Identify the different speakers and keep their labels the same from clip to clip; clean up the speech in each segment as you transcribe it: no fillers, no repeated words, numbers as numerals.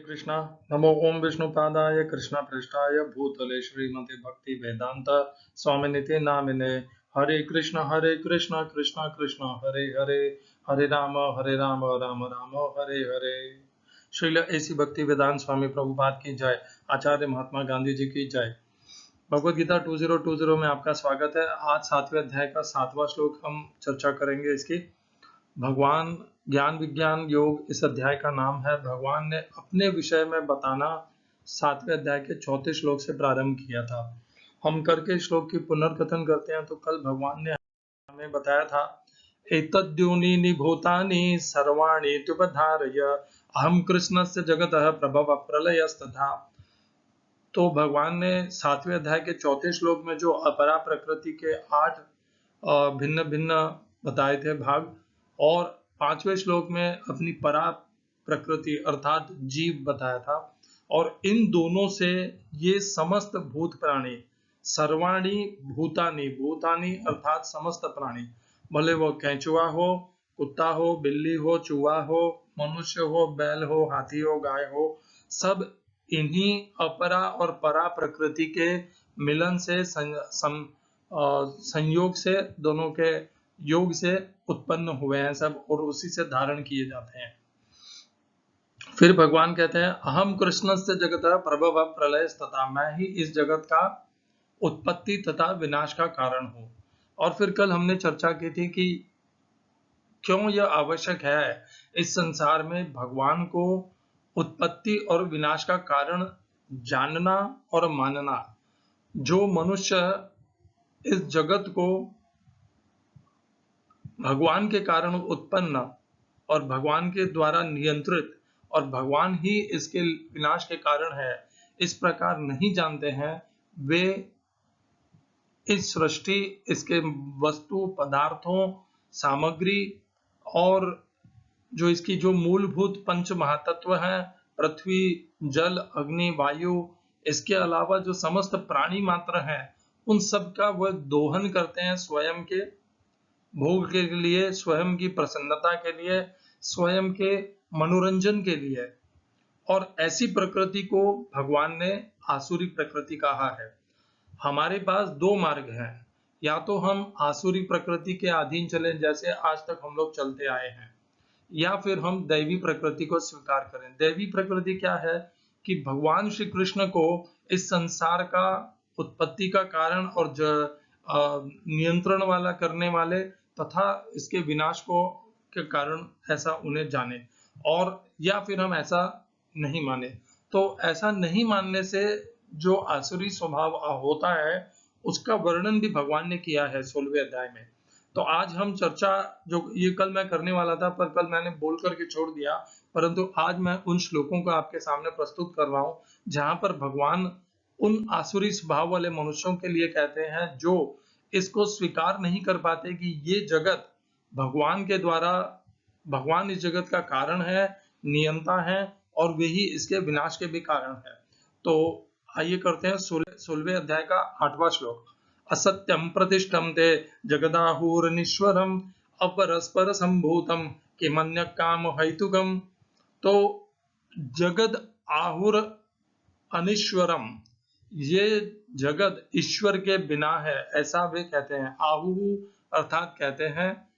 Speaker 1: कृष्णा। नमो ओम विष्णुपादाय कृष्णपृष्ठाय भूतले श्रीमते भक्ति वेदांत स्वामिनिते नामिने। हरे कृष्णा कृष्णा कृष्णा हरे हरे, हरे राम राम राम हरे हरे। श्रील ऐसी भक्ति वेदांत स्वामी प्रभुपाद की जय। आचार्य महात्मा गांधी जी की जय। भगवद गीता 2020 में आपका स्वागत है। आज 7वें अध्याय का 7वां श्लोक हम चर्चा करेंगे। इसकी भगवान ज्ञान विज्ञान योग इस अध्याय का नाम है। भगवान ने अपने विषय में बताना 7वें अध्याय के 4थे श्लोक से प्रारंभ किया था। हम करके श्लोक की पुनर्कथन करते हैं। तो कल भगवान ने हमें बताया था, एतद्योनीनि भूतानि सर्वाणि त्युपधारय अहम कृष्णस्य जगतः प्रभव प्रलयस्तथा। तो भगवान ने 7वें अध्याय के 4थे श्लोक में जो अपरा प्रकृति के 8 भिन्न भिन्न बताए थे भाग, और 5वें श्लोक में अपनी परा प्रकृति अर्थात जीव बताया था। और इन दोनों से ये समस्त भूत प्राणी, सर्वाणी भूतानि, भूतानि अर्थात समस्त प्राणी, भले वो कैंचुआ हो, कुत्ता हो, बिल्ली हो, चूहा हो, मनुष्य हो, बैल हो, हाथी हो, गाय हो, सब इन्हीं अपरा और परा प्रकृति के मिलन से संयोग से, दोनों के योग से उत्पन्न हुए हैं सब, और उसी से धारण किए जाते हैं। फिर भगवान कहते हैं, अहम कृष्णस्य जगतः प्रभव प्रलय तथा, मैं ही इस जगत का उत्पत्ति तथा विनाश का कारण हूं। और फिर कल हमने चर्चा की थी कि क्यों यह आवश्यक है इस संसार में भगवान को उत्पत्ति और विनाश का कारण जानना और मानना। जो मनुष्य इस जगत को भगवान के कारण उत्पन्न और भगवान के द्वारा नियंत्रित और भगवान ही इसके विनाश के कारण है, इस प्रकार नहीं जानते हैं, वे इस सृष्टि, इसके वस्तु पदार्थों, सामग्री और जो इसकी जो मूलभूत पंच महातत्व हैं, पृथ्वी, जल, अग्नि, वायु, इसके अलावा जो समस्त प्राणी मात्र हैं, उन सब का वह दोहन करते हैं स्वयं के भोग के लिए, स्वयं की प्रसन्नता के लिए, स्वयं के मनोरंजन के लिए। और ऐसी प्रकृति को भगवान ने आसुरी प्रकृति कहा है। हमारे पास दो मार्ग हैं, या तो हम आसुरी प्रकृति के अधीन चलें जैसे आज तक हम लोग चलते आए हैं, या फिर हम दैवी प्रकृति को स्वीकार करें। दैवी प्रकृति क्या है कि भगवान श्री कृष्ण को इस संसार का उत्पत्ति का कारण और नियंत्रण वाला करने वाले तथा इसके विनाश को के कारण ऐसा उन्हें जाने, और या फिर हम ऐसा नहीं माने। तो ऐसा नहीं मानने से जो आसुरी स्वभाव होता है, उसका वर्णन भी भगवान ने किया है 16वें अध्याय में। तो आज हम चर्चा, जो ये कल मैं करने वाला था पर कल मैंने बोल करके छोड़ दिया, परंतु आज मैं उन श्लोकों को आपके सामने प्रस्तुत कर रहा हूं जहां पर भगवान उन आसुरी स्वभाव वाले मनुष्यों के लिए कहते हैं जो इसको स्वीकार नहीं कर पाते कि ये जगत भगवान के द्वारा, भगवान इस जगत का कारण है, नियंता है, और वे ही इसके विनाश के भी कारण है। तो आइए करते हैं 16वें अध्याय का 8वां श्लोक। असत्यम प्रतिष्ठम ते जगदाहुरनीश्वरम अपरस्पर संभूतम किमन्य काम हेतुकम। तो जगद आहुर अनीश्वरम, ये जगत ईश्वर के बिना है, ऐसा वे कहते हैं। आहु अर्थात कहते हैं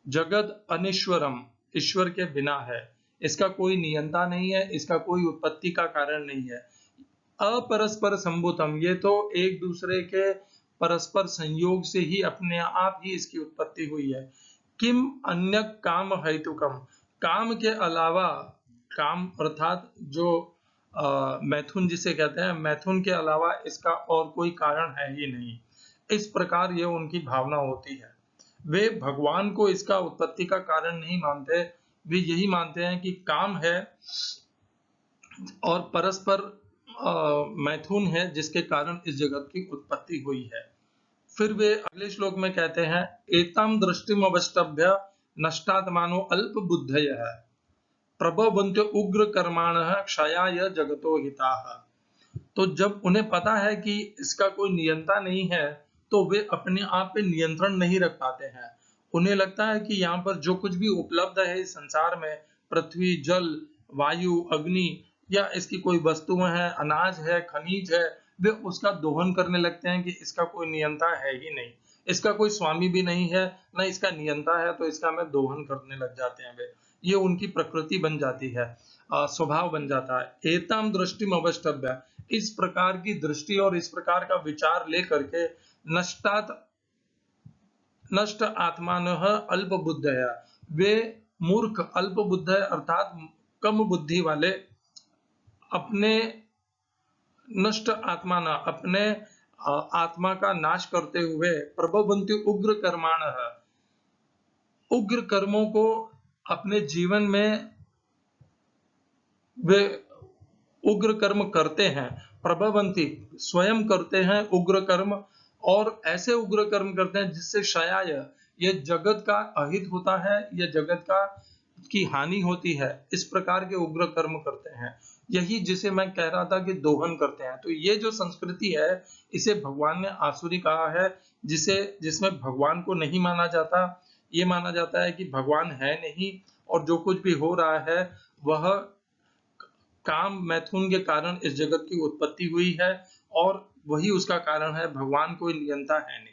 Speaker 1: जगत अनीश्वरम, ईश्वर के बिना है, इसका कोई नियंता नहीं है, इसका कोई उत्पत्ति का कारण नहीं है। अपरस्पर संभूतम, ये तो एक दूसरे के परस्पर संयोग से ही अपने आप ही इसकी उत्पत्ति हुई है। किम अन्य काम हेतुकम, काम के अलावा, काम अर्थात जो मैथुन जिसे कहते हैं, मैथुन के अलावा इसका और कोई कारण है ही नहीं। इस प्रकार ये उनकी भावना होती है। वे भगवान को इसका उत्पत्ति का कारण नहीं मानते, वे यही मानते हैं कि काम है और परस्पर मैथुन है जिसके कारण इस जगत की उत्पत्ति हुई है। फिर वे अगले श्लोक में कहते हैं, एताम दृष्टिम अवष्टभ्य नष्टात्मानो अल्प बुद्धयः प्रभवन्त्य उग्र कर्माणः क्षयाय जगतो हिताः। तो जब उन्हें पता है कि इसका कोई नियंता नहीं है, तो वे अपने आप पे नियंत्रण नहीं रख पाते हैं। उन्हें लगता है कि यहाँ पर जो कुछ भी उपलब्ध है इस संसार में, पृथ्वी, जल, वायु, अग्नि, या इसकी कोई वस्तुएं हैं, अनाज है, खनिज है, वे उसका दोहन करने लगते हैं कि इसका कोई नियंता है ही नहीं, इसका कोई स्वामी भी नहीं है, न इसका नियंता है, तो इसका हमें दोहन करने लग जाते हैं वे। ये उनकी प्रकृति बन जाती है, स्वभाव बन जाता है। एताम दृष्टिम अवष्टभ्य, इस प्रकार की दृष्टि और इस प्रकार का विचार लेकर के नष्ट आत्मानः अल्प बुद्धया, वे मूर्ख अल्प बुद्ध अर्थात कम बुद्धि वाले अपने नष्ट आत्मा न अपने आत्मा का नाश करते हुए प्रभवन्ति उग्र कर्माणः, उग्र कर्मों को अपने जीवन में वे उग्र कर्म करते हैं। प्रभवन्ति स्वयं करते हैं उग्र कर्म, और ऐसे उग्र कर्म करते हैं जिससे क्षयाय, ये जगत का अहित होता है, ये जगत का की हानि होती है, इस प्रकार के उग्र कर्म करते हैं। यही जिसे मैं कह रहा था कि दोहन करते हैं। तो ये जो संस्कृति है, इसे भगवान ने आसुरी कहा है, जिसमें भगवान को नहीं माना जाता। ये माना जाता है कि भगवान है नहीं, और जो कुछ भी हो रहा है वह काम मैथुन के कारण इस जगत की उत्पत्ति हुई है, और वही उसका कारण है, भगवान कोई नियंता है नहीं।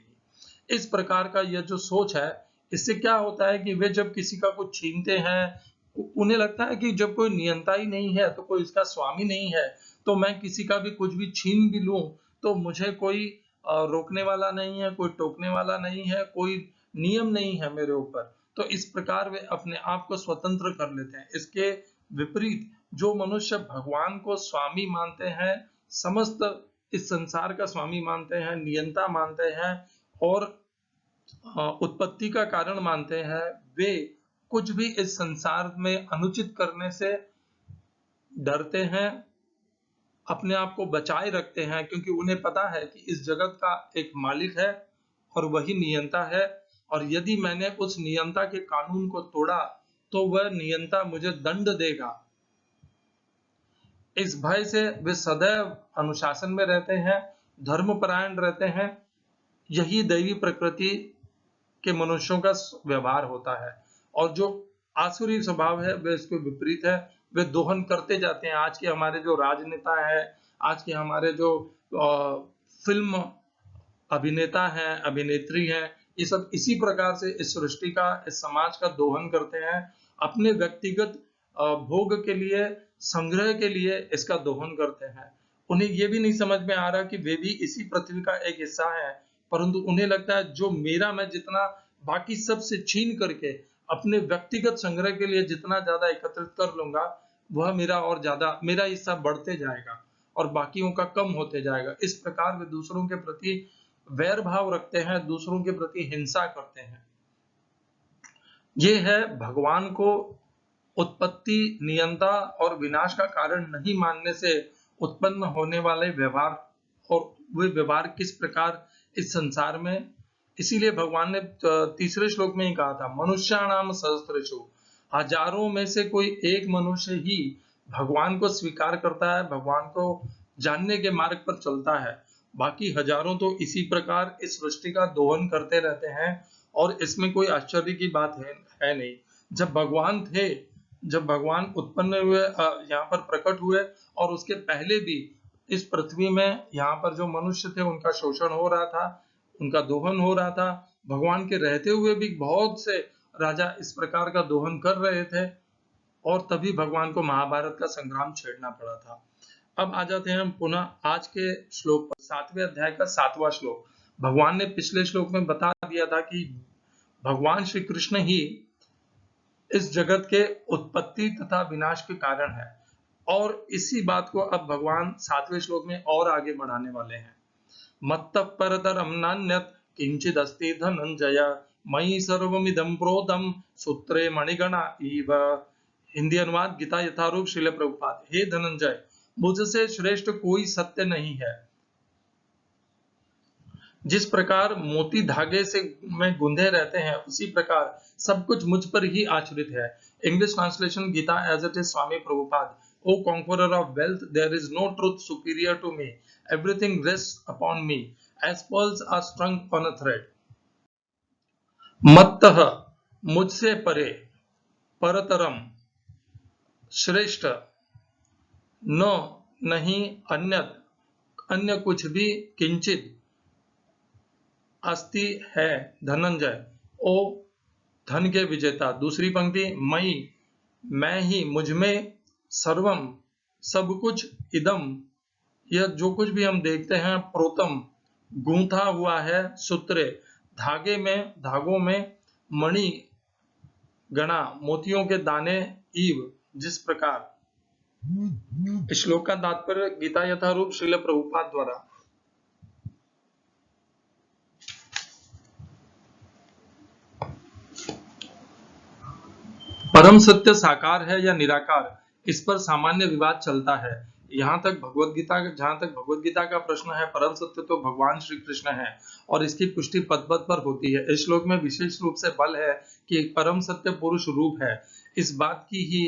Speaker 1: इस प्रकार का यह जो सोच है, इससे क्या होता है कि वे जब किसी का कुछ छीनते हैं, उन्हें लगता है कि जब कोई नियंता ही नहीं है, तो कोई इसका स्वामी नहीं है, तो मैं किसी का भी कुछ भी छीन भी लूं तो मुझे कोई रोकने वाला नहीं है, कोई टोकने वाला नहीं है, कोई नियम नहीं है मेरे ऊपर। तो इस प्रकार वे अपने आप को स्वतंत्र कर लेते हैं। इसके विपरीत जो मनुष्य भगवान को स्वामी मानते हैं, समस्त इस संसार का स्वामी मानते हैं, नियंता मानते हैं, और उत्पत्ति का कारण मानते हैं, वे कुछ भी इस संसार में अनुचित करने से डरते हैं, अपने आप को बचाए रखते हैं, क्योंकि उन्हें पता है कि इस जगत का एक मालिक है और वही नियंता है, और यदि मैंने उस नियंता के कानून को तोड़ा तो वह नियंता मुझे दंड देगा। इस भय से वे सदैव अनुशासन में रहते हैं, धर्मपरायण रहते हैं। यही दैवी प्रकृति के मनुष्यों का व्यवहार होता है, और जो आसुरी स्वभाव है वह इसके विपरीत है, वे दोहन करते जाते हैं। आज के हमारे जो राजनेता है, आज के हमारे जो फिल्म अभिनेता हैं, अभिनेत्री हैं, ये सब इसी प्रकार से इस सृष्टि का, इस समाज का दोहन करते हैं, अपने व्यक्तिगत भोग के लिए, संग्रह के लिए इसका दोहन करते हैं। उन्हें ये भी नहीं समझ में आ रहा कि वे भी इसी पृथ्वी का एक हिस्सा है, परंतु उन्हें लगता है जो मेरा, मैं जितना बाकी सब से छीन करके अपने व्यक्तिगत संग्रह के लिए जितना ज्यादा एकत्रित कर लूंगा, वह मेरा और ज्यादा, मेरा हिस्सा बढ़ते जाएगा और बाकियों का कम होते जाएगा। इस प्रकार वे दूसरों के प्रति वैर भाव रखते हैं, दूसरों के प्रति हिंसा करते हैं। ये है भगवान को उत्पत्ति, नियंता और विनाश का कारण नहीं मानने से उत्पन्न होने वाले व्यवहार, और वे व्यवहार किस प्रकार इस संसार में। इसीलिए भगवान ने तीसरे श्लोक में ही कहा था, मनुष्याणाम सहस्रेषु, हजारों में से कोई एक मनुष्य ही भगवान को स्वीकार करता है, भगवान को जानने के मार्ग पर चलता है। बाकी हजारों तो इसी प्रकार इस सृष्टि का दोहन करते रहते हैं, और इसमें कोई आश्चर्य की बात है नहीं। जब भगवान थे, जब भगवान उत्पन्न हुए, यहाँ पर प्रकट हुए, और उसके पहले भी इस पृथ्वी में यहाँ पर जो मनुष्य थे उनका शोषण हो रहा था, उनका दोहन हो रहा था। भगवान के रहते हुए भी बहुत से राजा इस प्रकार का दोहन कर रहे थे, और तभी भगवान को महाभारत का संग्राम छेड़ना पड़ा था। अब आ जाते हैं हम पुनः आज के श्लोक पर, 7वें अध्याय का 7वां श्लोक। भगवान ने पिछले श्लोक में बता दिया था कि भगवान श्री कृष्ण ही इस जगत के उत्पत्ति तथा विनाश के कारण है, और इसी बात को अब भगवान 7वें श्लोक में और आगे बढ़ाने वाले हैं। मत्तः परतरं नान्यत् किंचित् अस्ति धनंजय, मयि सर्वमिदं प्रोतं सूत्रे मणिगणा इव। हिंदी अनुवाद गीता यथारूप श्रील प्रभुपाद। हे धनंजय, मुझसे श्रेष्ठ कोई सत्य नहीं है। जिस प्रकार मोती धागे से में गुंधे रहते हैं, उसी प्रकार सब कुछ मुझ पर ही आश्रित है। English translation Gita as it is, Swami Prabhupada. O conqueror of wealth, there is no truth superior to me. Everything rests upon me, as pearls are strung on a thread. मत्तः, मुझसे परे, परतरम, श्रेष्ठ, न नहीं अन्य कुछ भी किंचित अस्ति है धनंजय, ओ धन के विजेता। दूसरी पंक्ति, मई मैं ही, मुझमें, सर्वम सब कुछ, इदम यह जो कुछ भी हम देखते हैं, प्रोतम गूंथा हुआ है, सूत्रे धागों में, मणि गणा मोतियों के दाने, ईव जिस प्रकार। इस श्लोक का तात्पर्य गीता यथारूप श्रील प्रभुपाद द्वारा। परम सत्य साकार है या निराकार, इस पर सामान्य विवाद चलता है। जहां तक भगवत गीता का प्रश्न है, परम सत्य तो भगवान श्री कृष्ण है और इसकी पुष्टि पद पद पर होती है। इस श्लोक में विशेष रूप से बल है कि एक परम सत्य पुरुष रूप है। इस बात की ही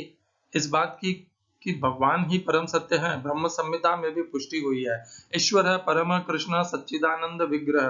Speaker 1: इस बात की कि भगवान ही परम सत्य है, ब्रह्म संहिता में भी पुष्टि हुई है। ईश्वर है परम कृष्ण सच्चिदानंद विग्रह,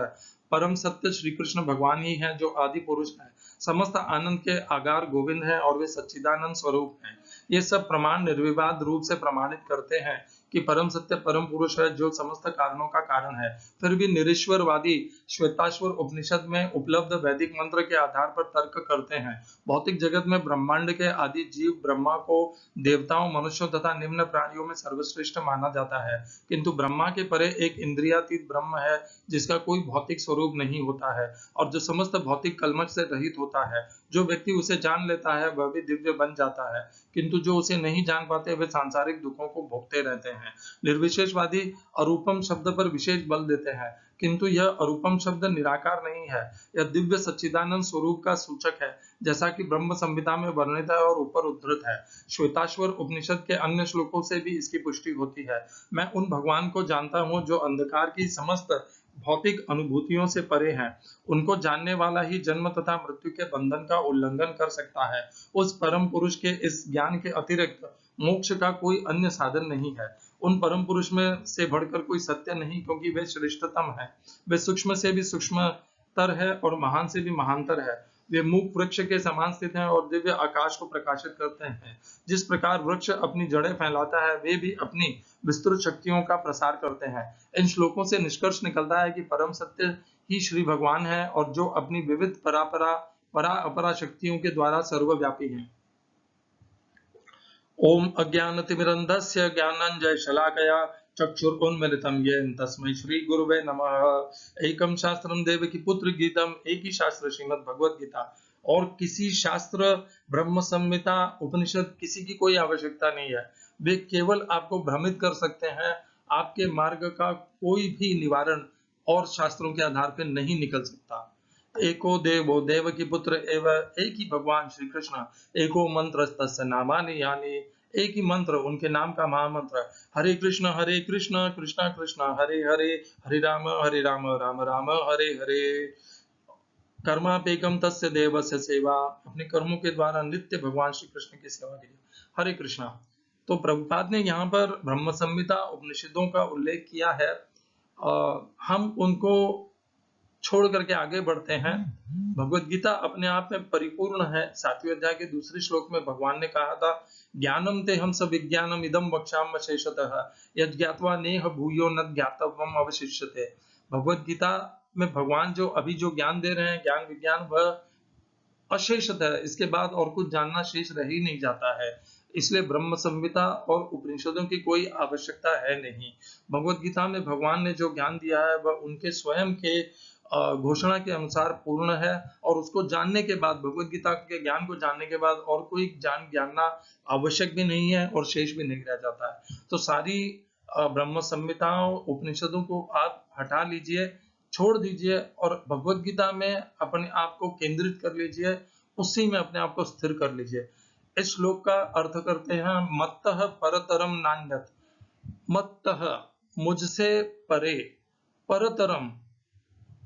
Speaker 1: परम सत्य श्री कृष्ण भगवान ही है जो आदि पुरुष है, समस्त आनंद के आगार गोविंद हैं और वे सच्चिदानंद स्वरूप हैं। ये सब प्रमाण निर्विवाद रूप से प्रमाणित करते हैं कि परम सत्य परम पुरुष है जो समस्त कारणों का कारण है। फिर भी निरीश्वरवादी श्वेताश्वर उपनिषद में उपलब्ध वैदिक मंत्र के आधार पर तर्क करते हैं। भौतिक जगत में ब्रह्मांड के आदि जीव ब्रह्मा को देवताओं, मनुष्यों तथा निम्न प्राणियों में सर्वश्रेष्ठ माना जाता है, किंतु ब्रह्मा के परे एक इंद्रियातीत ब्रह्म है जिसका कोई भौतिक स्वरूप नहीं होता है और जो समस्त भौतिक कलमश से रहित होता है। जो व्यक्ति उसे जान लेता है वह भी दिव्य बन जाता है, किंतु जो उसे नहीं जान पाते वे सांसारिक दुखों को भोगते रहते हैं। निर्विशेषवादी अरूपम शब्द पर विशेष बल देते हैं, किंतु यह अरूपम शब्द निराकार नहीं है, यह दिव्य सच्चिदानंद स्वरूप का सूचक है, जैसा कि ब्रह्म संहिता में वर्णित है और ऊपर उद्धृत है। श्वेताश्वर उपनिषद के अन्य श्लोकों से भी इसकी पुष्टि होती है। मैं उन भगवान को जानता हूँ जो अंधकार की समस्त भौतिक अनुभूतियों से परे हैं। उनको जानने वाला ही जन्म तथा मृत्यु के बंधन का उल्लंघन कर सकता है। उस परम पुरुष के इस ज्ञान के अतिरिक्त मोक्ष का कोई अन्य साधन नहीं है। उन परम पुरुष में से बढ़कर कोई सत्य नहीं, क्योंकि वे श्रेष्ठतम है। वे सूक्ष्म से भी सूक्ष्मतर है और महान से भी महानतर है। वे मूक वृक्ष के समान स्थित हैं और दिव्य आकाश को प्रकाशित करते हैं। जिस प्रकार वृक्ष अपनी जड़ें फैलाता है, वे भी अपनी विस्तृत शक्तियों का प्रसार करते हैं। इन श्लोकों से निष्कर्ष निकलता है कि परम सत्य ही श्री भगवान है और जो अपनी विविध परा अपरा शक्तियों के द्वारा सर्वव्यापी है। ओम अज्ञानतिमिरन्धस्य ज्ञानाञ्जनशलाकया चक्षुरुन्मीलितं येन तस्मै श्री गुरुवे नमः। एकम शास्त्रम देवकी पुत्र गीतम, एक ही शास्त्र श्रीमद् भगवत गीता, और किसी शास्त्र, ब्रह्म संहिता, उपनिषद किसी की कोई आवश्यकता नहीं है। वे केवल आपको भ्रमित कर सकते हैं। आपके मार्ग का कोई भी निवारण और शास्त्रों के आधार पर नहीं निकल सकता। एको देवो देवकी पुत्र एव, एक ही भगवान श्री कृष्ण, एको मंत्र तस्य नामानि यानि, एक ही मंत्र उनके नाम का महामंत्र। हरे कृष्ण कृष्ण कृष्ण हरे हरे, हरे राम राम राम हरे हरे। कर्मापेकम तस्य देवस्य सेवा, अपने कर्मों के द्वारा नित्य भगवान श्री कृष्ण की सेवा कीजिए। हरे कृष्णा। तो प्रभुपाद ने यहाँ पर ब्रह्म संहिता उपनिषदों का उल्लेख किया है। हम उनको छोड़ करके आगे बढ़ते हैं। भगवत गीता अपने आप में परिपूर्ण है। 7वें अध्याय के दूसरे श्लोक में भगवान ने कहा था, ज्ञानम ते हम सब विज्ञानम इदम वक्ष्याम शेषतः, यद् ज्ञात्वा नेह भूयो न ज्ञातव्यम अवशिष्यते। भगवत गीता में भगवान जो अभी जो ज्ञान दे रहे हैं, ज्ञान विज्ञान, वह अशेषत है। इसके बाद और कुछ जानना शेष रह ही नहीं जाता है। इसलिए ब्रह्म संहिता और उपनिषदों की कोई आवश्यकता है नहीं। भगवत गीता में भगवान ने जो ज्ञान दिया है वह उनके स्वयं के घोषणा के अनुसार पूर्ण है, और उसको जानने के बाद, भगवत गीता के ज्ञान को जानने के बाद और कोई जानना आवश्यक भी नहीं है और शेष भी नहीं रह जाता है। तो सारी ब्रह्म संहिताओं, उपनिषदों को आप हटा लीजिए, छोड़ दीजिए और भगवत गीता में अपने आप को केंद्रित कर लीजिए, उसी में अपने आप को स्थिर कर लीजिए। इस श्लोक का अर्थ करते हैं, मत्तः परतरम नान्यत्, मत्तः मुझसे परे, परतरम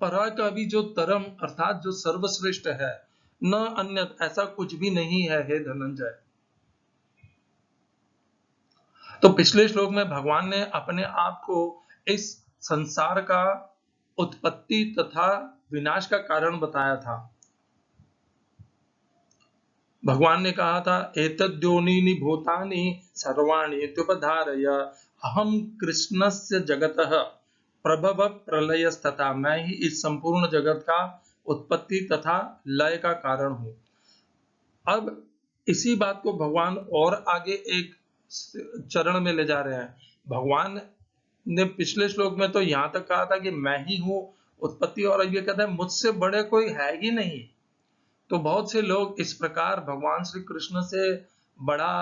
Speaker 1: परा का भी जो तरम अर्थात जो सर्वश्रेष्ठ है, न अन्य ऐसा कुछ भी नहीं है हे धनंजय। तो पिछले श्लोक में भगवान ने अपने आप को इस संसार का उत्पत्ति तथा विनाश का कारण बताया था। भगवान ने कहा था एतद्योनीनि भूतानि सर्वाणि इत्युपधारय अहम कृष्णस्य जगतः प्रभव प्रलयस्तथा, मैं ही इस संपूर्ण जगत का उत्पत्ति तथा लय का कारण हूं। अब इसी बात को भगवान और आगे एक चरण में ले जा रहे हैं। भगवान ने पिछले श्लोक में तो यहां तक कहा था कि मैं ही हूं उत्पत्ति, और अब ये कहता है मुझसे बड़े कोई है ही नहीं। तो बहुत से लोग इस प्रकार भगवान श्री कृष्ण से बड़ा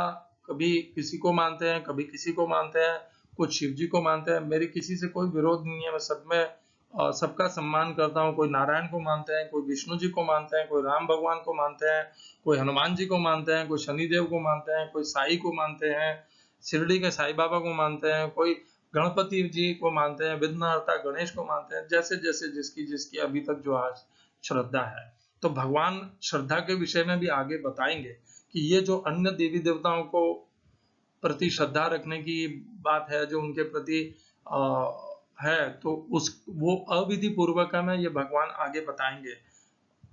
Speaker 1: कभी किसी को मानते हैं, कभी किसी को मानते हैं, कुछ शिव जी को मानते हैं। मेरी किसी से कोई विरोध नहीं है, मैं सब में सबका सम्मान करता हूँ। कोई नारायण को मानते हैं, कोई विष्णु जी को मानते हैं, कोई राम भगवान को मानते हैं, कोई हनुमान जी को मानते हैं, कोई शनिदेव को मानते हैं, कोई साई को मानते हैं, शिरडी के साई बाबा को मानते हैं, कोई गणपति जी को मानते हैं, विघ्नहर्ता गणेश को मानते हैं, जैसे जैसे जिसकी जिसकी अभी तक जो आज श्रद्धा है। तो भगवान श्रद्धा के विषय में भी आगे बताएंगे कि ये जो अन्य देवी देवताओं को प्रति श्रद्धा रखने की बात है, जो उनके प्रति है, तो उस वो अविधि पूर्वक है, ये भगवान आगे बताएंगे।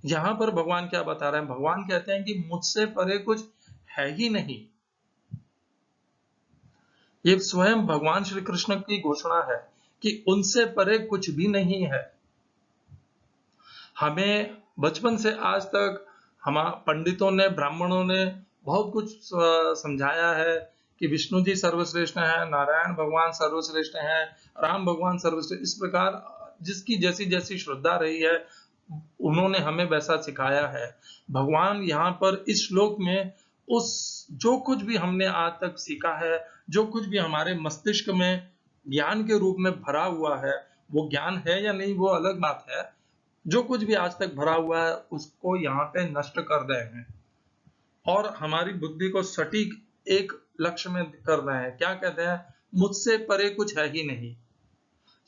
Speaker 1: यहां पर भगवान क्या बता रहे हैं? भगवान कहते हैं कि मुझसे परे कुछ है ही नहीं। ये स्वयं भगवान श्री कृष्ण की घोषणा है कि उनसे परे कुछ भी नहीं है। हमें बचपन से आज तक हम पंडितों ने, ब्राह्मणों ने बहुत कुछ समझाया है कि विष्णु जी सर्वश्रेष्ठ हैं, नारायण भगवान सर्वश्रेष्ठ हैं, राम भगवान सर्वश्रेष्ठ। इस प्रकार जिसकी जैसी जैसी श्रद्धा रही है उन्होंने हमें वैसा सिखाया है। भगवान यहाँ पर इस श्लोक में उस जो कुछ भी हमने आज तक सीखा है, जो कुछ भी हमारे मस्तिष्क में ज्ञान के रूप में भरा हुआ है, वो ज्ञान है या नहीं वो अलग बात है, जो कुछ भी आज तक भरा हुआ है उसको यहाँ पे नष्ट कर रहे हैं और हमारी बुद्धि को सटीक एक लक्ष्य में कर रहे हैं। क्या कहते हैं? मुझसे परे कुछ है ही नहीं।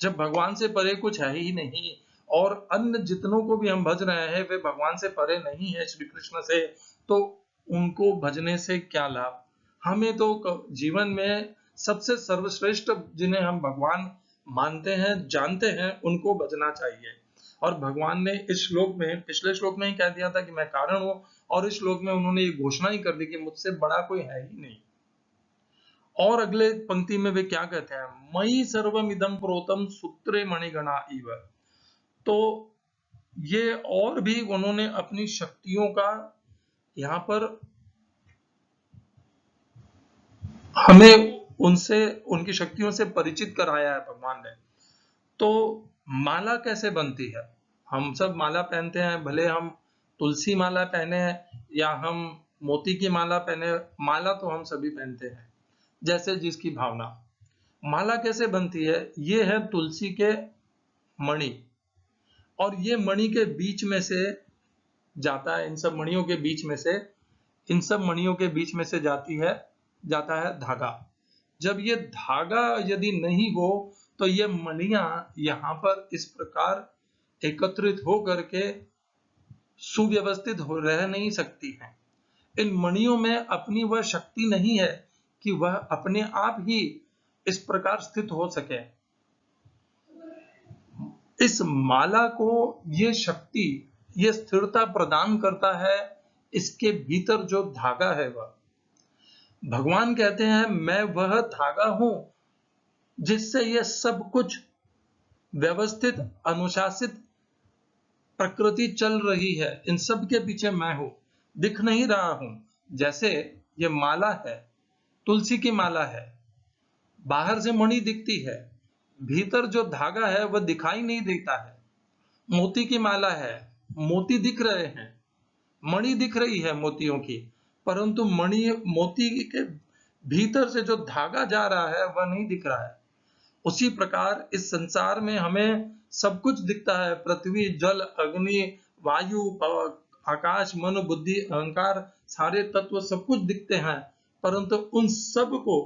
Speaker 1: जब भगवान से परे कुछ है ही नहीं और अन्य जितनों को भी हम भज रहे हैं वे भगवान से परे नहीं है, श्री कृष्ण से, तो उनको भजने से क्या लाभ? हमें तो जीवन में सबसे सर्वश्रेष्ठ जिन्हें हम भगवान मानते हैं, जानते हैं, उनको भजना चाहिए। और भगवान ने इस श्लोक में, पिछले श्लोक में ही कह दिया था कि मैं कारण हूं, और इस श्लोक में उन्होंने ये घोषणा ही कर दी कि मुझसे बड़ा कोई है ही नहीं। और अगले पंक्ति में वे क्या कहते हैं? मयि सर्वमिदं प्रोतम सूत्रे मणिगणा इव। तो ये और भी उन्होंने अपनी शक्तियों का यहाँ पर हमें उनसे, उनकी शक्तियों से परिचित कराया है भगवान ने। तो माला कैसे बनती है? हम सब माला पहनते हैं, भले हम तुलसी माला पहने या हम मोती की माला पहने, माला तो हम सभी पहनते हैं जैसे जिसकी भावना। माला कैसे बनती है? ये है तुलसी के मणि, और ये मणि के बीच में से जाता है, इन सब मणियों के बीच में से, इन सब मणियों के बीच में से जाता है धागा। जब ये धागा यदि नहीं हो तो ये मणियां यहाँ पर इस प्रकार एकत्रित हो करके सुव्यवस्थित हो रह नहीं सकती हैं। इन मणियों में अपनी वह शक्ति नहीं है कि वह अपने आप ही इस प्रकार स्थित हो सके। इस माला को ये शक्ति, ये स्थिरता प्रदान करता है इसके भीतर जो धागा है वह। भगवान कहते हैं मैं वह धागा हूं जिससे ये सब कुछ व्यवस्थित, अनुशासित प्रकृति चल रही है। इन सब के पीछे मैं हूं, दिख नहीं रहा हूं। जैसे ये माला है, तुलसी की माला है, बाहर से मणि दिखती है, भीतर जो धागा है वह दिखाई नहीं देता है। मोती की माला है, मोती दिख रहे हैं, मणि दिख रही है मोतियों की, परंतु मोती के भीतर से जो धागा जा रहा है वह नहीं दिख रहा है। उसी प्रकार इस संसार में हमें सब कुछ दिखता है, पृथ्वी, जल, अग्नि, वायु, आकाश, मन, बुद्धि, अहंकार, सारे तत्व सब कुछ दिखते हैं, परंतु उन सब को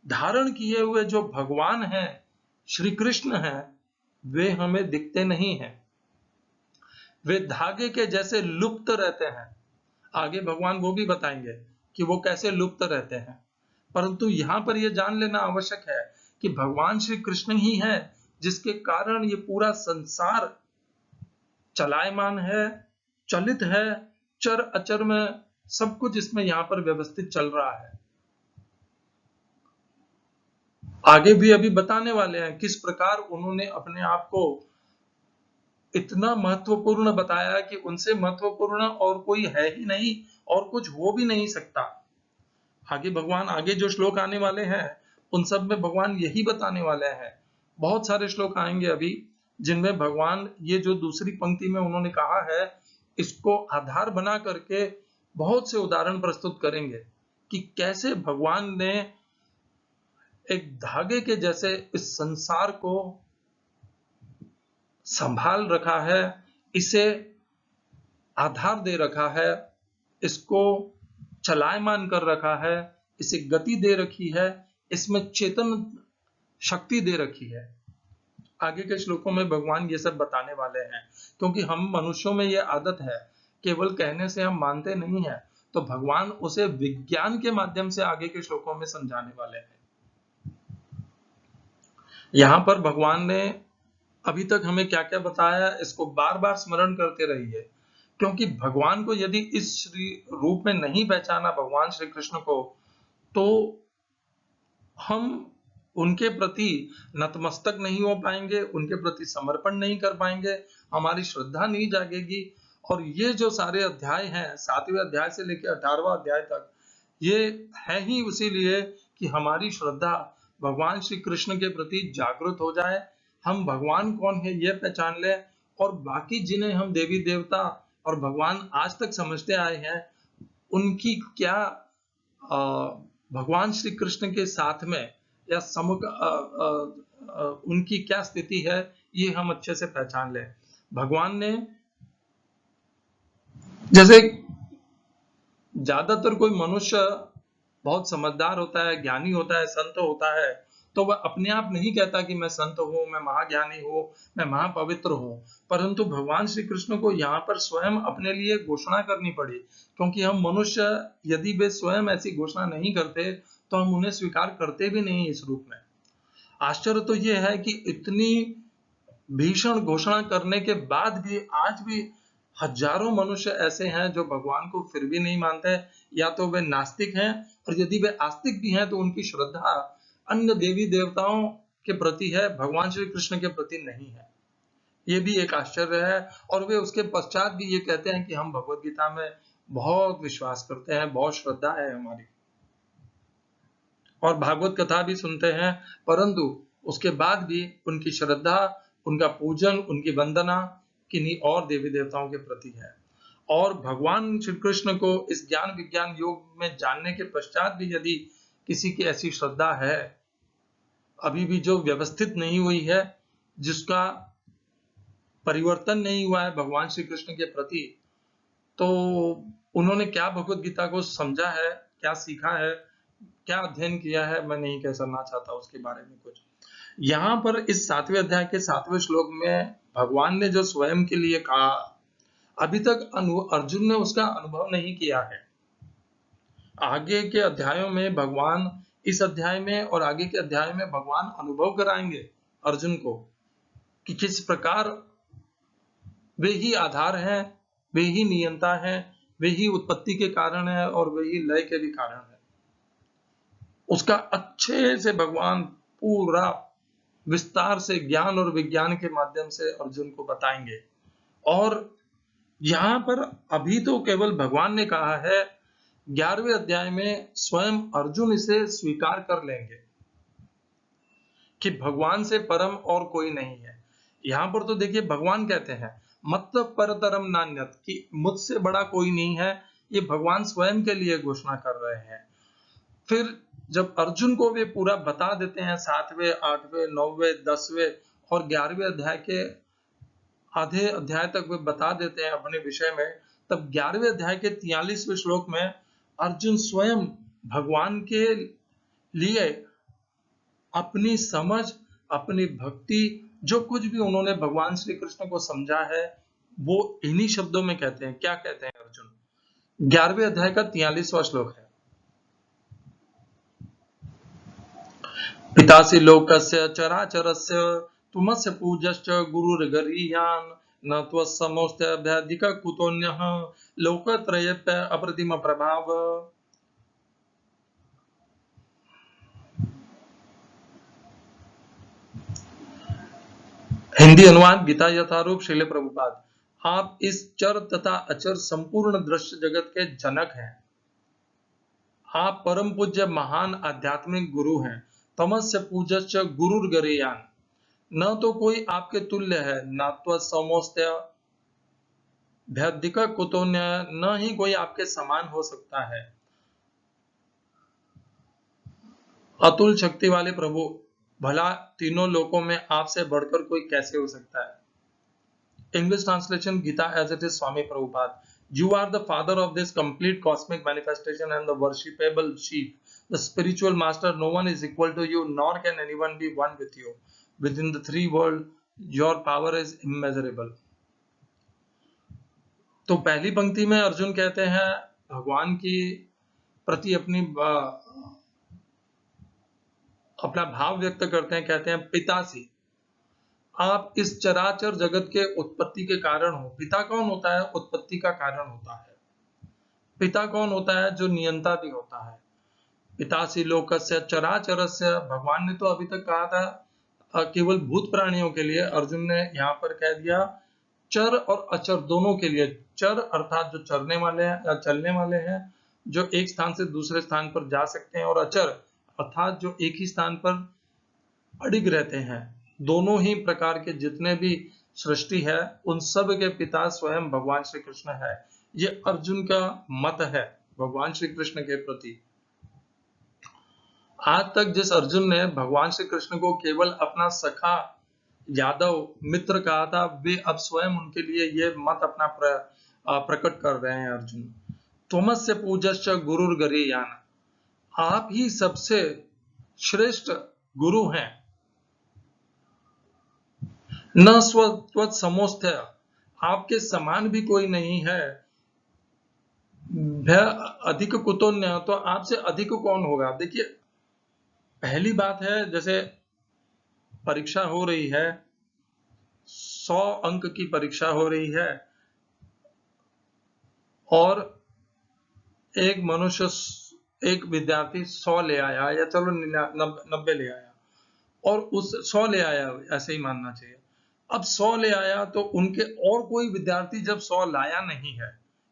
Speaker 1: धारण किए हुए जो भगवान हैं, श्री कृष्ण हैं, वे हमें दिखते नहीं हैं। वे धागे के जैसे लुप्त रहते हैं। आगे भगवान वो भी बताएंगे कि वो कैसे लुप्त रहते हैं। परंतु यहां पर यह जान लेना आवश्यक है कि भगवान श्री कृष्ण ही है जिसके कारण ये पूरा संसार चलायमान है, चलित है, चर अचर में सब कुछ इसमें यहाँ पर व्यवस्थित चल रहा है। आगे भी अभी बताने वाले हैं किस प्रकार उन्होंने अपने आप को इतना महत्वपूर्ण बताया कि उनसे महत्वपूर्ण और कोई है ही नहीं और कुछ हो भी नहीं सकता। आगे भगवान, आगे जो श्लोक आने वाले हैं उन सब में भगवान यही बताने वाले हैं। बहुत सारे श्लोक आएंगे अभी जिनमें भगवान ये जो दूसरी पंक्ति में उन्होंने कहा है इसको आधार बना करके बहुत से उदाहरण प्रस्तुत करेंगे कि कैसे भगवान ने एक धागे के जैसे इस संसार को संभाल रखा है, इसे आधार दे रखा है, इसको चलायमान कर रखा है, इसे गति दे रखी है, इसमें चेतन शक्ति दे रखी है। आगे के श्लोकों में भगवान ये सब बताने वाले हैं, क्योंकि हम मनुष्यों में ये आदत है केवल कहने से हम मानते नहीं हैं, तो भगवान उसे विज्ञान के माध्यम से आगे के श्लोकों में समझाने वाले हैं। यहां पर भगवान ने अभी तक हमें क्या क्या बताया इसको बार बार स्मरण करते रहिए, क्योंकि भगवान को यदि इस रूप में नहीं पहचाना भगवान श्री कृष्ण को, तो हम उनके प्रति नतमस्तक नहीं हो पाएंगे, उनके प्रति समर्पण नहीं कर पाएंगे, हमारी श्रद्धा नहीं जागेगी। और ये जो सारे अध्याय हैं 7वें अध्याय से लेकर 18वां अध्याय तक, ये है ही उसीलिए कि हमारी श्रद्धा भगवान श्री कृष्ण के प्रति जागृत हो जाए, हम भगवान कौन है ये पहचान ले, और बाकी जिन्हें हम देवी देवता और भगवान आज तक समझते आए हैं उनकी क्या भगवान श्री कृष्ण के साथ में या उनकी क्या स्थिति है ये हम अच्छे से पहचान लें। भगवान ने जैसे ज्यादातर कोई मनुष्य बहुत समझदार होता है, ज्ञानी होता है, संत होता है, तो वह अपने आप नहीं कहता कि मैं संत हूं, मैं महाज्ञानी हूं, मैं महापवित्र हूं, परंतु भगवान श्री कृष्ण को यहाँ पर स्वयं अपने लिए घोषणा करनी पड़ी, क्योंकि हम मनुष्य यदि वे स्वयं ऐसी घोषणा नहीं करते तो हम उन्हें स्वीकार करते भी नहीं इस रूप में। आश्चर्य तो यह है कि इतनी भीषण घोषणा करने के बाद भी आज भी हजारों मनुष्य ऐसे हैं जो भगवान को फिर भी नहीं मानते, या तो वे नास्तिक हैं, और यदि वे आस्तिक भी हैं तो उनकी श्रद्धा अन्य देवी देवताओं के प्रति है, भगवान श्री कृष्ण के प्रति नहीं है। ये भी एक आश्चर्य है। और वे उसके पश्चात भी ये कहते हैं कि हम भगवत गीता में बहुत विश्वास करते हैं, बहुत श्रद्धा है हमारी, और भागवत कथा भी सुनते हैं, परंतु उसके बाद भी उनकी श्रद्धा, उनका पूजन, उनकी वंदना किन्हीं और देवी देवताओं के प्रति है। और भगवान श्री कृष्ण को इस ज्ञान विज्ञान योग में जानने के पश्चात भी यदि किसी की ऐसी श्रद्धा है अभी भी जो व्यवस्थित नहीं हुई है, जिसका परिवर्तन नहीं हुआ है भगवान श्री कृष्ण के प्रति, तो उन्होंने क्या भगवत गीता को समझा है, क्या सीखा है, क्या अध्ययन किया है, मैं नहीं कह सकना चाहता उसके बारे में कुछ। यहाँ पर इस 7वें अध्याय के 7वें श्लोक में भगवान ने जो स्वयं के लिए कहा, अभी तक अर्जुन ने उसका अनुभव नहीं किया है। आगे के अध्यायों में भगवान, इस अध्याय में और आगे के अध्याय में भगवान अनुभव कराएंगे अर्जुन को कि किस प्रकार वे ही आधार हैं, वे ही नियंता हैं, वे ही उत्पत्ति के कारण है और वे ही लय के भी कारण है। उसका अच्छे से भगवान पूरा विस्तार से ज्ञान और विज्ञान के माध्यम से अर्जुन को बताएंगे। और यहाँ पर अभी तो केवल भगवान ने कहा है, 11वें अध्याय में स्वयं अर्जुन इसे स्वीकार कर लेंगे कि भगवान से परम और कोई नहीं है। यहाँ पर तो देखिए भगवान कहते हैं मत परतरम नान्यत, कि मुझसे बड़ा कोई नहीं है, ये भगवान स्वयं के लिए घोषणा कर रहे हैं। फिर जब अर्जुन को वे पूरा बता देते हैं 7वें, 8वें, 9वें, 10वें और 11वें अध्याय के आधे अध्याय तक वे बता देते हैं अपने विषय में, तब 11वें अध्याय के 43वें श्लोक में अर्जुन स्वयं भगवान के लिए अपनी समझ, अपनी भक्ति, जो कुछ भी उन्होंने भगवान श्री कृष्ण को समझा है वो इन्हीं शब्दों में कहते हैं। क्या कहते हैं अर्जुन? 11वें अध्याय का 43वां श्लोक है, पितासि लोकस्य चराचरस्य तुमस्य पूजश्च गुरुर्गरीयान् न त्वत्समोऽस्त्यभ्यधिक कुतोऽन्यः लोकत्रयेऽप्य अप्रतिम प्रभाव। हिंदी अनुवाद गीता यथारूप श्रील प्रभुपाद। आप इस चर तथा अचर संपूर्ण दृश्य जगत के जनक हैं। आप परम पूज्य महान आध्यात्मिक गुरु हैं। तमस्य पूज्यश्च गुरुर्गरीयान। न तो कोई आपके तुल्य है, न त्वत्समोऽस्त्य भ्यधिक कुतोऽन्य, न ही कोई आपके समान हो सकता है। अतुल शक्ति वाले प्रभु, भला तीनों लोकों में आपसे बढ़कर कोई कैसे हो सकता है। English translation Gita as it is Swami Prabhupada. You are the father of this complete cosmic manifestation and the worshipable sheep, the spiritual master. No one is equal to you, nor can anyone be one with you. Within the three world, your power is immeasurable. तो पहली पंक्ति में अर्जुन कहते हैं भगवान की प्रति अपना भाव व्यक्त करते हैं, कहते हैं पितासी, आप इस चराचर जगत के उत्पत्ति के कारण हो। पिता कौन होता है? उत्पत्ति का कारण होता है। पिता कौन होता है? जो नियंता भी होता है। पितासी लोकस्य चराचरस्य, भगवान ने तो अभी तक कहा था केवल भूत प्राणियों के लिए, अर्जुन ने यहाँ पर कह दिया चर और अचर दोनों के लिए। चर अर्थात जो चरने वाले हैं या चलने वाले हैं, जो एक स्थान से दूसरे स्थान पर जा सकते हैं, और अचर अर्थात जो एक ही स्थान पर अडिग रहते हैं। दोनों ही प्रकार के जितने भी सृष्टि है, उन सब के पिता स्वयं भगवान श्री कृष्ण है। ये अर्जुन का मत है भगवान श्री कृष्ण के प्रति। आज तक जिस अर्जुन ने भगवान श्री कृष्ण को केवल अपना सखा यादव मित्र कहा था, वे अब स्वयं उनके लिए ये मत अपना प्रकट कर रहे हैं। अर्जुन, त्वमस्य पूज्यश्च गुरुर्गरीयान, आप ही सबसे श्रेष्ठ गुरु हैं। न स्वत्वत्समोऽस्त्य, आपके समान भी कोई नहीं है। अधिक कुतोऽन्य, तो आपसे अधिक कौन होगा। देखिए, पहली बात है, जैसे परीक्षा हो रही है, 100 अंक की परीक्षा हो रही है, और एक मनुष्य, एक विद्यार्थी 100 ले आया, या चलो 90 ले आया, और उस 100 ले आया, ऐसे ही मानना चाहिए। अब 100 ले आया तो उनके और कोई विद्यार्थी जब 100 लाया नहीं है,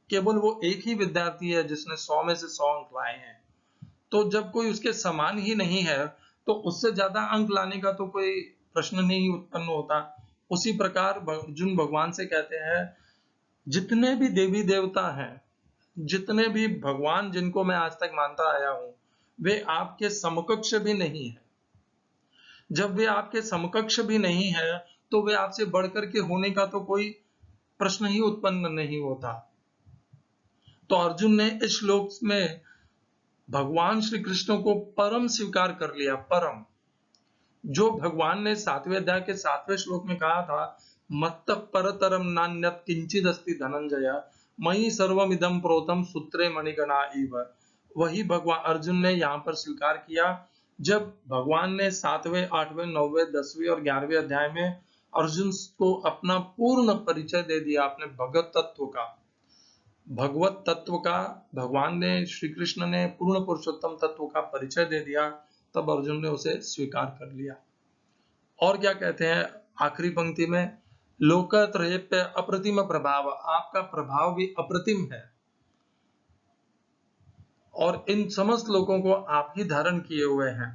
Speaker 1: केवल वो एक ही विद्यार्थी है जिसने 100 में से 100 अंक लाए हैं, तो जब कोई उसके समान ही नहीं है, तो उससे ज्यादा अंक लाने का तो कोई प्रश्न नहीं उत्पन्न होता। उसी प्रकार अर्जुन भगवान से कहते हैं, जितने भी देवी देवता हैं, जितने भी भगवान जिनको मैं आज तक मानता आया हूं, वे आपके समकक्ष भी नहीं है। जब वे आपके समकक्ष भी नहीं है, तो वे आपसे बढ़कर के होने का तो कोई प्रश्न ही उत्पन्न नहीं होता। तो अर्जुन ने इस श्लोक में भगवान श्री कृष्ण को परम स्वीकार कर लिया। परम, जो भगवान ने 7वें अध्याय के 7वें श्लोक में कहा था, मत्तः परतरम नान्यत् किंचिदस्ति धनंजय मयि सर्वमिदं प्रोतम सूत्रे मणिगणा इव, वही भगवान अर्जुन ने यहाँ पर स्वीकार किया। जब भगवान ने 7वें, 8वें, 9वें, 10वें और 11वें अध्याय में अर्जुन को अपना पूर्ण परिचय दे दिया, अपने भगवत तत्व का, भगवान ने, श्री कृष्ण ने पूर्ण पुरुषोत्तम तत्व का परिचय दे दिया, तब अर्जुन ने उसे स्वीकार कर लिया। और क्या कहते हैं आखिरी पंक्ति में, लोकत्रयेऽप्य अप्रतिम प्रभाव, आपका प्रभाव भी अप्रतिम है, और इन समस्त लोगों को आप ही धारण किए हुए हैं।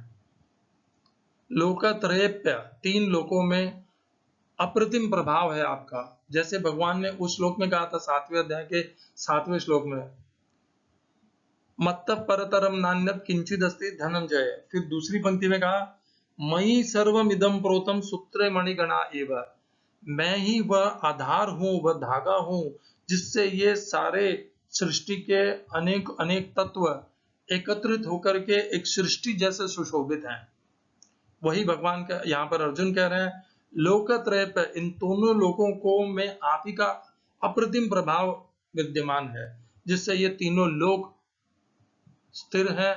Speaker 1: लोकत्रयेऽप्य, 3 लोकों में अप्रतिम प्रभाव है आपका। जैसे भगवान ने उस श्लोक में कहा था, 7वें अध्याय के 7वें श्लोक में, मत्तः परतरम नान्यत् किंचिदस्ति धनंजय। फिर दूसरी पंक्ति में कहा, मयि सर्वमिदं प्रोतम सूत्रे मणिगणा एव, मैं ही वह आधार हूं, वह धागा हूं, जिससे ये सारे सृष्टि के अनेक अनेक तत्व एकत्रित होकर के एक सृष्टि जैसे सुशोभित हैं। वही भगवान का यहाँ पर अर्जुन कह रहे हैं, लोकत्रय पे, इन दोनों लोगों को में आप ही का अप्रतिम प्रभाव विद्यमान है, जिससे ये तीनों लोक स्थिर है,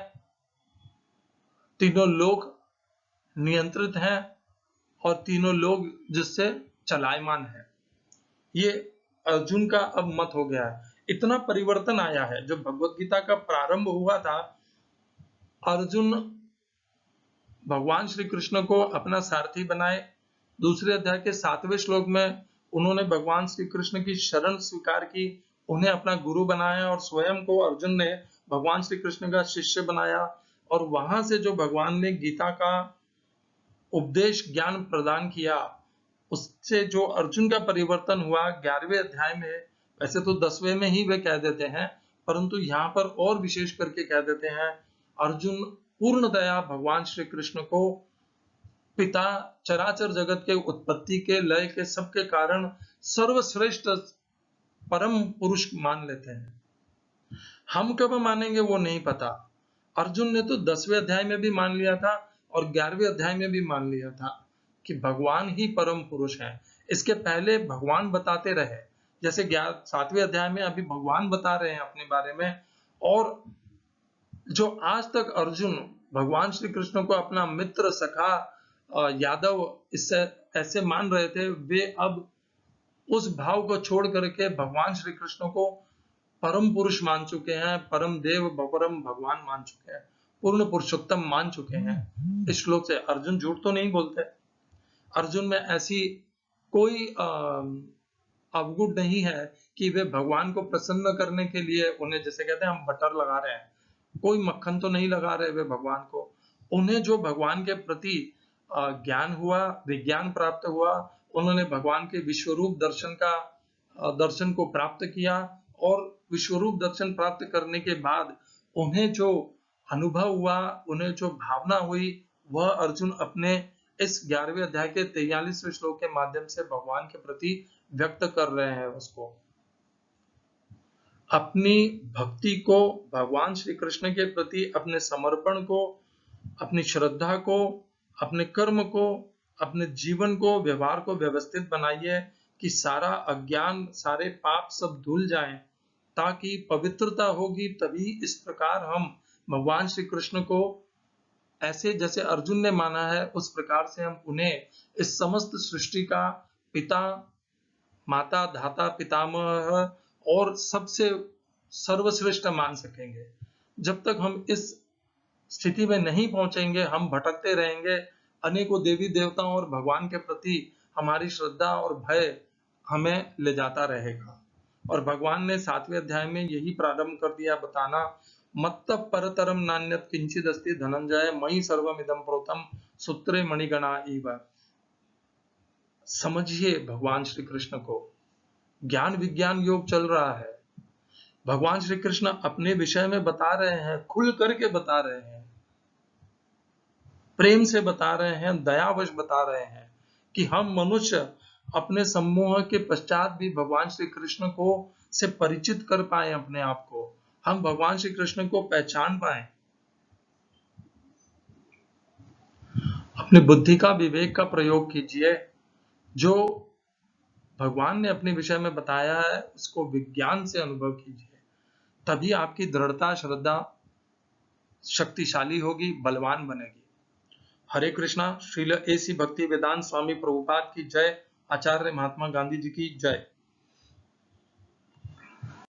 Speaker 1: तीनों लोक नियंत्रित हैं, और तीनों लोग जिससे चलायमान है। ये अर्जुन का अब मत हो गया है। इतना परिवर्तन आया है। जब भगवत गीता का प्रारंभ हुआ था, अर्जुन भगवान श्री कृष्ण को अपना सारथी बनाए। दूसरे अध्याय के 7वें श्लोक में उन्होंने भगवान श्री कृष्ण की शरण स्वीकार की, उन्हें अपना गुरु बनाया और स्वयं को अर्जुन ने भगवान श्री कृष्ण का शिष्य बनाया। और वहां से जो भगवान ने गीता का उपदेश ज्ञान प्रदान किया, उससे जो अर्जुन का परिवर्तन हुआ 11वें अध्याय में, वैसे तो 10वें में ही वे कह देते हैं, परंतु यहाँ पर और विशेष करके कह देते हैं, अर्जुन पूर्णतया भगवान श्री कृष्ण को पिता, चराचर जगत के उत्पत्ति के, लय के, सबके कारण सर्वश्रेष्ठ परम पुरुष मान लेते हैं। हम कब मानेंगे वो नहीं पता। अर्जुन ने तो 10वें अध्याय में भी मान लिया था और 11वें अध्याय में भी मान लिया था कि भगवान ही परम पुरुष है। इसके पहले भगवान बताते रहे, जैसे 7वें अध्याय में अभी भगवान बता रहे हैं अपने बारे में। और जो आज तक अर्जुन भगवान श्री कृष्ण को अपना मित्र, सखा, यादव इससे ऐसे मान रहे थे, वे अब उस भाव को छोड़ करके भगवान श्री कृष्ण को परम पुरुष मान चुके हैं, परम देव, परम भगवान मान चुके हैं, पूर्ण पुरुषोत्तम मान चुके हैं। इस श्लोक से अर्जुन झूठ तो नहीं बोलते। अर्जुन में ऐसी कोई अवगुण नहीं है कि वे भगवान को प्रसन्न करने के लिए उन्हें, जैसे कहते हैं हम बटर लगा रहे हैं, कोई मक्खन तो नहीं लगा रहे वे भगवान को। उन्हें जो भगवान के प्रति ज्ञान हुआ, विज्ञान प्राप्त हुआ, उन्होंने भगवान के विश्वरूप दर्शन को प्राप्त किया। और विश्वरूप दर्शन प्राप्त करने के बाद उन्हें जो अनुभव हुआ, उन्हें जो भावना हुई, वह अर्जुन अपने इस 11वें अध्याय के 43वें श्लोक के माध्यम से भगवान के प्रति व्यक्त कर रहे हैं। उसको अपनी भक्ति को, भगवान श्री कृष्ण के प्रति अपने समर्पण को, अपनी श्रद्धा को, अपने कर्म को, अपने जीवन को, व्यवहार को व्यवस्थित बनाइए कि सारा अज्ञान, सारे पाप सब धुल जाएं, ताकि पवित्रता होगी। तभी इस प्रकार हम भगवान श्री कृष्ण को ऐसे जैसे अर्जुन ने माना है, उस प्रकार से हम उन्हें इस समस्त सृष्टि का पिता, माता, धाता, पितामह और सबसे सर्वश्रेष्ठ मान सकेंगे। जब तक हम इस स्थिति में नहीं पहुंचेंगे, हम भटकते रहेंगे। अनेकों देवी देवताओं और भगवान के प्रति हमारी श्रद्धा और भय हमें ले जाता रहेगा। और भगवान ने 7वें अध्याय में यही प्रारंभ कर दिया बताना, मत्तः परतरम नान्यत् किंचिदस्ति धनंजय मयि सर्वमिदं प्रोतम सूत्रे मणिगणा इव। समझिए भगवान श्री कृष्ण को। ज्ञान विज्ञान योग चल रहा है। भगवान श्री कृष्ण अपने विषय में बता रहे हैं, खुल करके बता रहे हैं, प्रेम से बता रहे हैं, दयावश बता रहे हैं कि हम मनुष्य अपने सम्मोह के पश्चात भी भगवान श्री कृष्ण को से परिचित कर पाए, अपने आप को हम भगवान श्री कृष्ण को पहचान पाए। अपनी बुद्धि का, विवेक का प्रयोग कीजिए। जो भगवान ने अपने विषय में बताया है उसको विज्ञान से अनुभव कीजिए, तभी आपकी दृढ़ता, श्रद्धा शक्तिशाली होगी, बलवान बनेगी। हरे कृष्णा। श्रील AC भक्ति वेदांत स्वामी प्रभुपाद की जय। आचार्य महात्मा गांधी जी की जय।